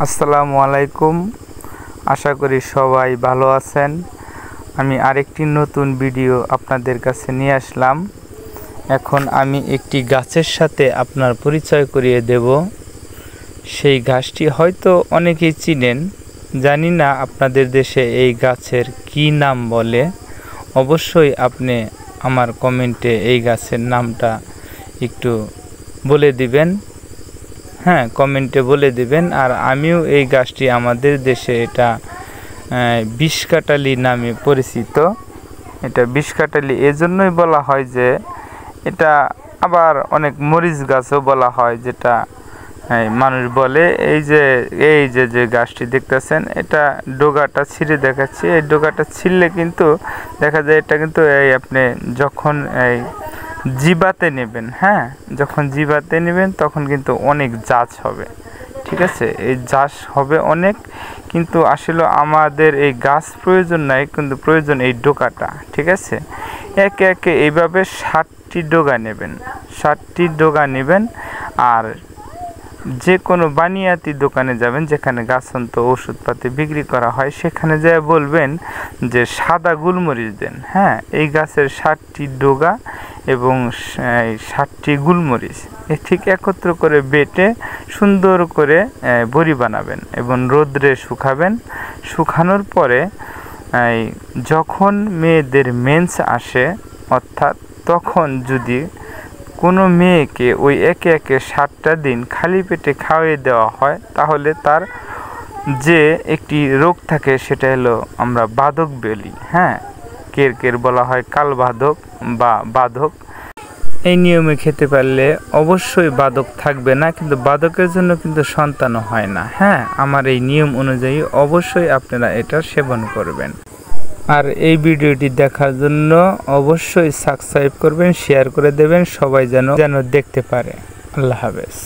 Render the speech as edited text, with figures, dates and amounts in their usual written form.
আসসালামু আলাইকুম। আশা করি সবাই ভালো আছেন। আমি আরেকটি নতুন ভিডিও আপনাদের কাছে নিয়ে আসলাম। এখন আমি একটি গাছের সাথে আপনার পরিচয় করিয়ে দেব। সেই গাছটি হয়তো অনেকেই চিনেন, জানি না আপনাদের দেশে এই গাছের কি নাম বলে। অবশ্যই আপনি আমার কমেন্টে এই গাছের নামটা একটু বলে দিবেন। হ্যাঁ, কমেন্টে বলে দিবেন। আর আমিও এই গাছটি আমাদের দেশে এটা বিষকাটালি নামে পরিচিত। এটা বিষকাটালি এজন্যই বলা হয় যে এটা আবার অনেক মরিচ গাছও বলা হয়, যেটা মানুষ বলে। এই যে গাছটি দেখতেছেন, এটা ডোগাটা ছিঁড়ে দেখাচ্ছি। এই ডোগাটা ছিঁড়লে কিন্তু দেখা যায় এটা কিন্তু আপনি যখন জিবাতে নেবেন, হ্যাঁ, যখন জিবাতে নেবেন তখন কিন্তু অনেক জাজ হবে, ঠিক আছে। এই জাজ হবে অনেক, কিন্তু আসলে আমাদের এই গাছ প্রয়োজন নাই, কিন্তু প্রয়োজন এই ডোকাটা, ঠিক আছে। একে একে এইভাবে 60টি ডোগা নেবেন, 60টি ডোগা নেবেন। আর যে কোনো বানিয়াতি দোকানে যাবেন, যেখানে গাছন্ত ওষুধপাতি বিক্রি করা হয়, সেখানে যেয়ে বলবেন যে সাদা গুলমরিচ দেন। হ্যাঁ, এই গাছের 60টি ডোগা এবং 60টি গুলমরিচ ঠিক একত্র করে বেটে সুন্দর করে বড়ি বানাবেন এবং রোদ্রে শুকাবেন। শুকানোর পরে যখন মেয়েদের মেন্স আসে, অর্থাৎ তখন যদি কোনো মেয়েকে ওই একে একে 7টা দিন খালি পেটে খাওয়িয়ে দেওয়া হয়, তাহলে তার যে একটি রোগ থাকে সেটা হলো আমরা বাধক বলি। হ্যাঁ, কের বলা হয় কাল বাধক বা বাধক। এই নিয়মে খেতে পারলে অবশ্যই বাধক থাকবে না, কিন্তু বাধকের জন্য কিন্তু সন্তানও হয় না। হ্যাঁ, আমার এই নিয়ম অনুযায়ী অবশ্যই আপনারা এটা সেবন করবেন। আর এই ভিডিওটি দেখার জন্য অবশ্যই সাবস্ক্রাইব করবেন, শেয়ার করে দেবেন, সবাই যেন দেখতে পারে। আল্লাহ হাফেজ।